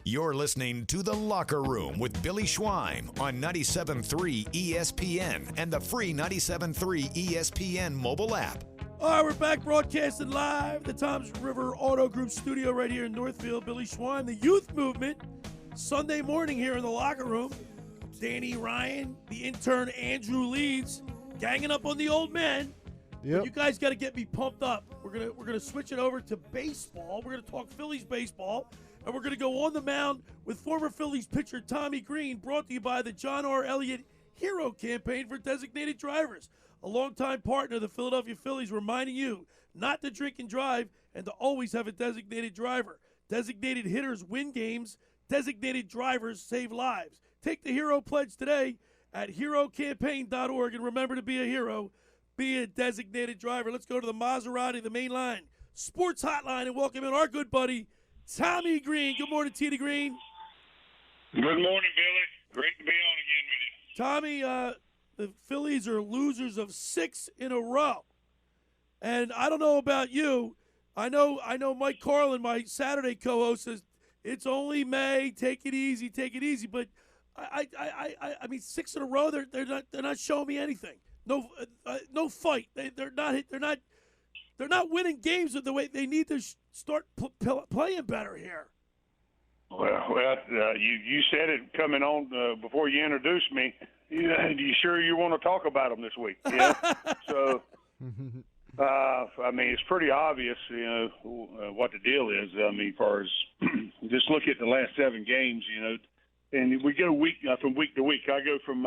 You're listening to The Locker Room with Billy Schweim on 97.3 ESPN and the free 97.3 ESPN mobile app. All right, we're back broadcasting live at the Toms River Auto Group studio right here in Northfield. Billy Schweim, the youth movement, Sunday morning here in The Locker Room. Danny Ryan, the intern Andrew Leeds, ganging up on the old man. Yep. You guys got to get me pumped up. We're gonna switch it over to baseball. We're gonna talk Phillies baseball. And we're going to go on the mound with former Phillies pitcher Tommy Green, brought to you by the John R. Elliot Hero Campaign for Designated Drivers. A longtime partner of the Philadelphia Phillies, reminding you not to drink and drive and to always have a designated driver. Designated hitters win games. Designated drivers save lives. Take the Hero Pledge today at herocampaign.org. And remember to be a hero. Be a designated driver. Let's go to the Maserati, the main line, sports hotline, and welcome in our good buddy, Tommy Green. Good morning, T. Green. Good morning, Billy. Great to be on again with you. Tommy, the Phillies are losers of 6 in a row. And I don't know about you. I know Mike Carlin, my Saturday co-host, says it's only May. Take it easy. But I mean, 6 in a row. They're not showing me anything. No fight. They're not winning games the way they need to start playing better here. Well, you said it coming on before you introduced me. You sure you want to talk about them this week? Yeah. So, I mean, it's pretty obvious, what the deal is. I mean, as far as just look at the last 7 games, and we go from week to week. I go from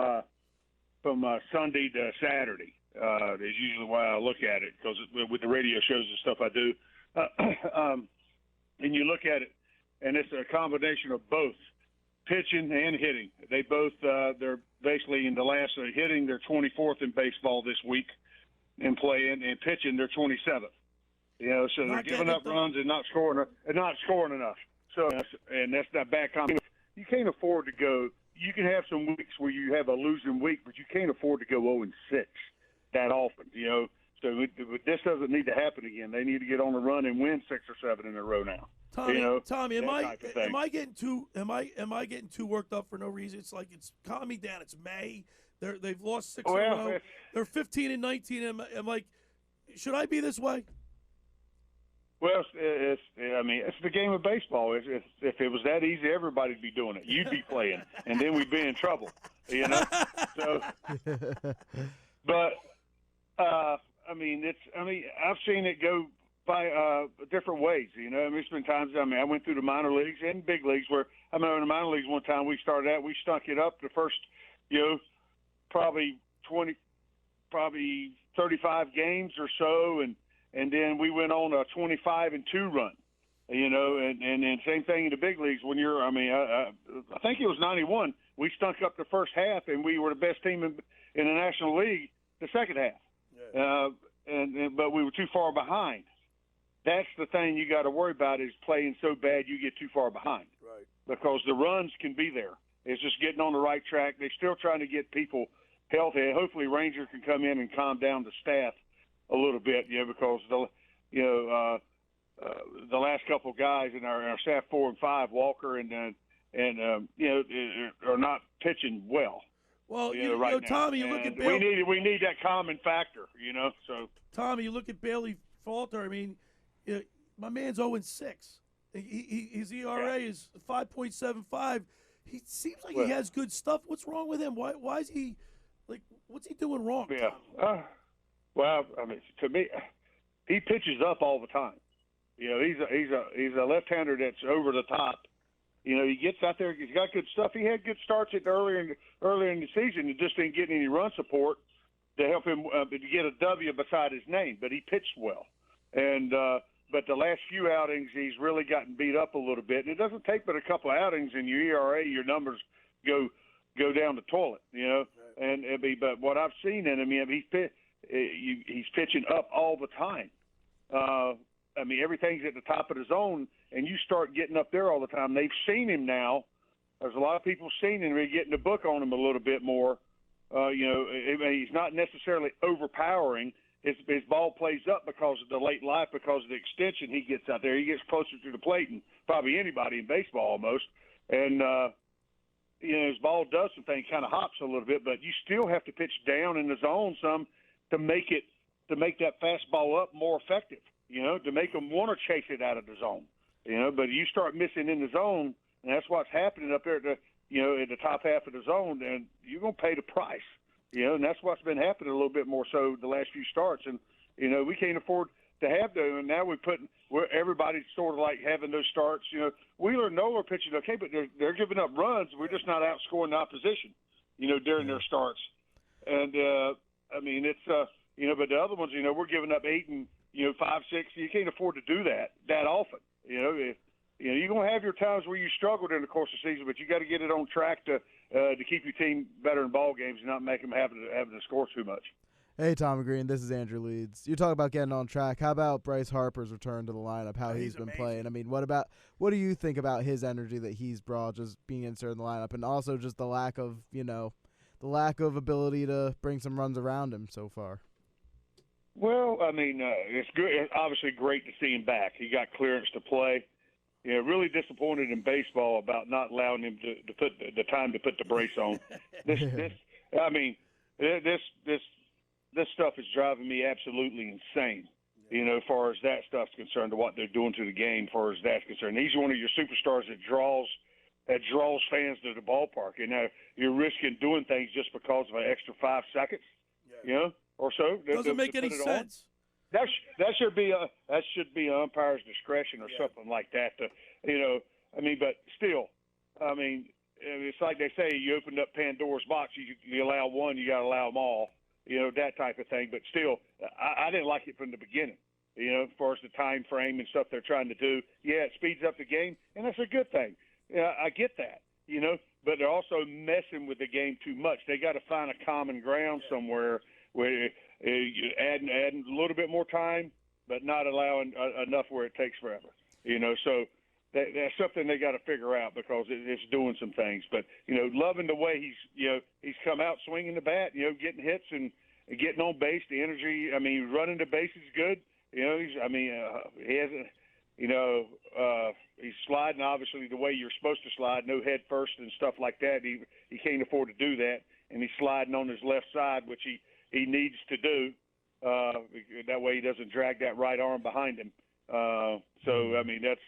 Sunday to Saturday. Is usually why I look at it, because with the radio shows and stuff I do. And you look at it, and it's a combination of both pitching and hitting. They both, they're basically in the last hitting, they're 24th in baseball this week in playing, and pitching, they're 27th. So they're giving up runs and not scoring enough. So, and that's not bad combination. You can't afford to go. You can have some weeks where you have a losing week, but you can't afford to go 0-6 that often, So this doesn't need to happen again. They need to get on the run and win 6 or 7 in a row now. Tommy, am I getting too worked up for no reason? It's like, it's calm me down. It's May. They've lost 6 in a row. They're 15 and 19. I'm like, should I be this way? Well, it's the game of baseball. If it was that easy, everybody'd be doing it. You'd be playing, and then we'd be in trouble. So, but. I've seen it go by different ways. There's been times. I went through the minor leagues and big leagues where in the minor leagues one time we started out, we stunk it up the first, probably 35 games or so, and then we went on a 25-2 run. And then same thing in the big leagues when you're. I think it was 91. We stunk up the first half, and we were the best team in the National League the second half. But we were too far behind. That's the thing you got to worry about, is playing so bad you get too far behind. Right. Because the runs can be there. It's just getting on the right track. They're still trying to get people healthy. Hopefully Ranger can come in and calm down the staff a little bit, because the last couple guys in our staff 4 and 5, Walker and are not pitching well. Well, right Tommy, now. you look at Bailey. We need that common factor, So Tommy, you look at Bailey Falter. I mean, my man's 0-6. His ERA is 5.75. He seems like he has good stuff. What's wrong with him? Why is he like? What's he doing wrong? Yeah. To me, he pitches up all the time. He's a left-hander that's over the top. He gets out there. He's got good stuff. He had good starts earlier in the season and just didn't get any run support to help him to get a W beside his name. But he pitched well, and but the last few outings he's really gotten beat up a little bit. And it doesn't take but a couple of outings, and your ERA, your numbers go down the toilet. Right. But what I've seen in him, he's pitching up all the time. Everything's at the top of the zone, and you start getting up there all the time. They've seen him now. There's a lot of people seen him. They're getting the book on him a little bit more. He's not necessarily overpowering. His ball plays up because of the late life, because of the extension he gets out there. He gets closer to the plate than probably anybody in baseball almost. And his ball does some things, kind of hops a little bit, but you still have to pitch down in the zone some to make that fastball up more effective. To make them want to chase it out of the zone. But you start missing in the zone, and that's what's happening up there at the top half of the zone, and you're gonna pay the price. And that's what's been happening a little bit more so the last few starts, and we can't afford to have them. And now where everybody's sort of like having those starts. Wheeler and Nola are pitching okay, but they're giving up runs. We're just not outscoring the opposition, during their starts. And it's but the other ones, we're giving up 8 and 5, 6. You can't afford to do that often. You're gonna have your times where you struggle during the course of the season, but you got to get it on track to keep your team better in ball games and not make them having to score too much. Hey, Tommy Green, this is Andrew Leeds. You talk about getting on track. How about Bryce Harper's return to the lineup, how he's been playing? I mean, what do you think about his energy that he's brought, just being inserted in the lineup, and also just the lack of ability to bring some runs around him so far? Well, it's good. It's obviously great to see him back. He got clearance to play. Really disappointed in baseball about not allowing him to put the time to put the brace on. This stuff is driving me absolutely insane. As far as that stuff's concerned, to what they're doing to the game, as far as that's concerned. He's one of your superstars that draws fans to the ballpark. You're risking doing things just because of an extra 5 seconds, or so. Doesn't make any sense. That should be an umpire's discretion or something like that. But still, it's like they say, you opened up Pandora's box. You allow one, you got to allow them all. That type of thing. But still, I didn't like it from the beginning. As far as the time frame and stuff they're trying to do. Yeah, it speeds up the game, and that's a good thing. Yeah, I get that. But they're also messing with the game too much. They got to find a common ground somewhere where you adding a little bit more time, but not allowing enough where it takes forever. So that's something they got to figure out because it's doing some things. But loving the way he's come out swinging the bat, getting hits and getting on base. The energy. Running the base is good. He hasn't. He's sliding obviously the way you're supposed to slide, no head first and stuff like that. He can't afford to do that, and he's sliding on his left side, which he needs to do. That way he doesn't drag that right arm behind him. That's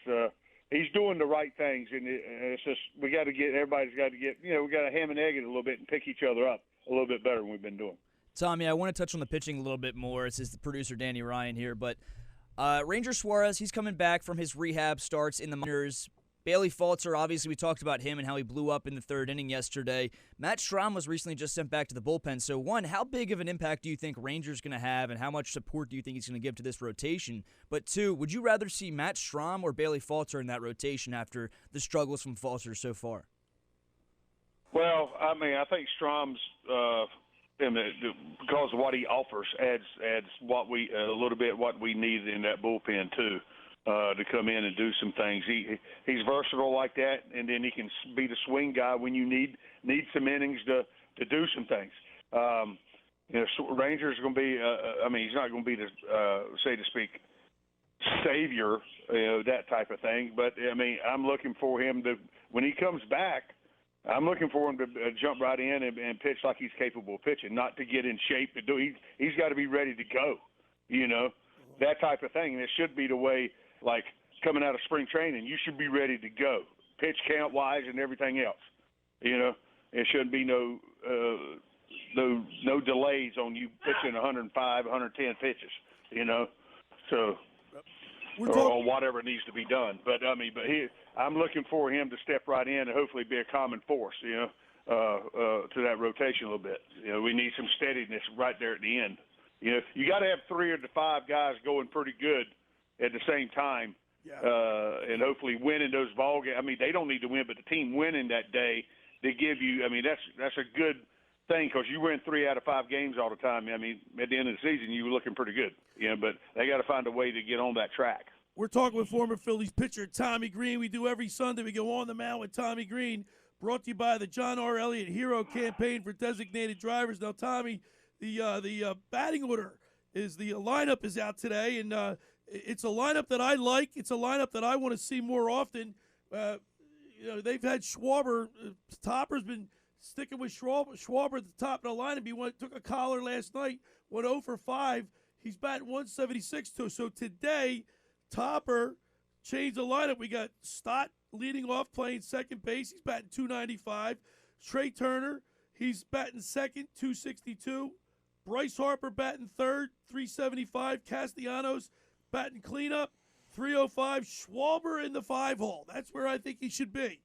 he's doing the right things, and it's just everybody's got to get we got to ham and egg it a little bit and pick each other up a little bit better than we've been doing. Tommy, I want to touch on the pitching a little bit more. This is the producer Danny Ryan here, but Ranger Suarez, he's coming back from his rehab starts in the minors. Bailey Falter, obviously we talked about him and how he blew up in the third inning yesterday. Matt Strahm was recently just sent back to the bullpen. So, one, how big of an impact do you think Ranger's going to have, and how much support do you think he's going to give to this rotation? But two, would you rather see Matt Strahm or Bailey Falter in that rotation after the struggles from Falter so far? Well, I think Strahm's because of what he offers adds what we a little bit what we need in that bullpen too. To come in and do some things. He's versatile like that, and then he can be the swing guy when you need some innings to do some things. Ranger's going to be. He's not going to be the say to speak savior, that type of thing. But I'm looking for him to when he comes back. I'm looking for him to jump right in and pitch like he's capable of pitching, not to get in shape to do. He's got to be ready to go. That type of thing, and it should be the way. Like coming out of spring training, you should be ready to go, pitch count wise and everything else. It shouldn't be no delays on you pitching 105, 110 pitches. So or whatever needs to be done. But I'm looking for him to step right in and hopefully be a common force. To that rotation a little bit. We need some steadiness right there at the end. You got to have 3 of the 5 guys going pretty good at the same time, and hopefully winning those ball games. They don't need to win, but the team winning that day, they give you. That's a good thing because you win 3 out of 5 games all the time. At the end of the season, you were looking pretty good. But they got to find a way to get on that track. We're talking with former Phillies pitcher Tommy Green. We do every Sunday. We go on the mound with Tommy Green, brought to you by the John R. Elliot Hero Campaign for designated drivers. Now, Tommy, the batting order is the lineup is out today, and it's a lineup that I like. It's a lineup that I want to see more often. they've had Schwarber. Topper's been sticking with Schwarber at the top of the lineup. He took a collar last night, went 0 for 5. He's batting 176 too. So today, Topper changed the lineup. We got Stott leading off, playing second base. He's batting 295. Trey Turner, he's batting second, 262. Bryce Harper batting third, 375. Castellanos batting cleanup, 305. Schwarber in the 5-hole. That's where I think he should be.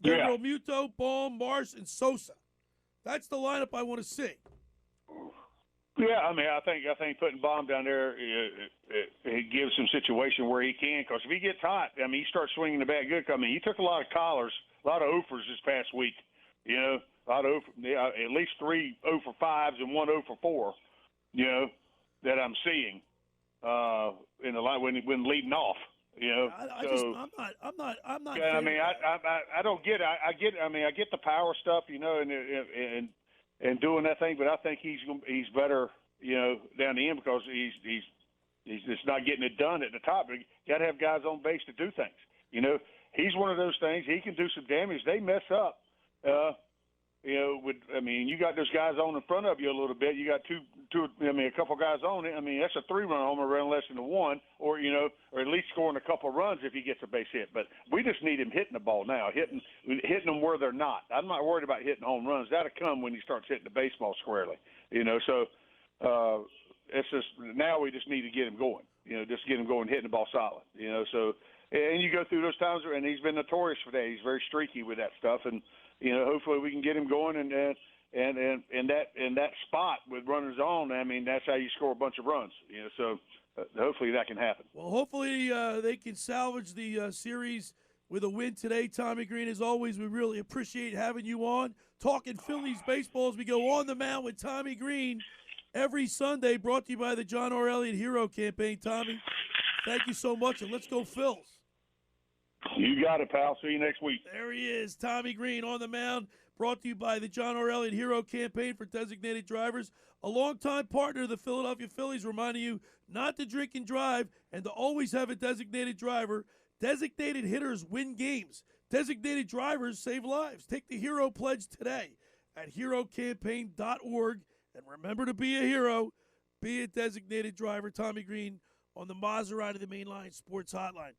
Gabriel Muto, Baum, Marsh, and Sosa. That's the lineup I want to see. Yeah, I mean, I think putting Baum down there, it gives some situation where he can. Because if he gets hot, I mean, he starts swinging the bat good. I mean, he took a lot of collars, a lot of offers this past week. A lot of at least 3 0 for 5s and 1 0 for 4. That I'm seeing in the line when leading off. I'm not. Yeah, I mean, I don't get. I get the power stuff, and doing that thing, but I think he's better, down the end because he's just not getting it done at the top. You got to have guys on base to do things. He's one of those things. He can do some damage. They mess up. You got those guys on in front of you a little bit. You got a couple guys on it. I mean, that's a 3-run homer run less than a 1, or at least scoring a couple runs if he gets a base hit. But we just need him hitting the ball now, hitting them where they're not. I'm not worried about hitting home runs. That'll come when he starts hitting the baseball squarely. So it's just now we just need to get him going. Just get him going, hitting the ball solid. So and you go through those times, and he's been notorious for that. He's very streaky with that stuff, and hopefully we can get him going, and that spot with runners on. I mean, that's how you score a bunch of runs. So hopefully that can happen. Well, hopefully they can salvage the series with a win today. Tommy Green, as always, we really appreciate having you on, talking Phillies baseball as we go on the mound with Tommy Green every Sunday. Brought to you by the John R. Elliot Hero Campaign. Tommy, thank you so much, and let's go Phils. You got it, pal. See you next week. There he is, Tommy Green on the mound, brought to you by the John R. Elliott Hero Campaign for designated drivers, a longtime partner of the Philadelphia Phillies, reminding you not to drink and drive and to always have a designated driver. Designated hitters win games. Designated drivers save lives. Take the Hero Pledge today at herocampaign.org. And remember to be a hero. Be a designated driver. Tommy Green on the Maserati, the Mainline Sports Hotline.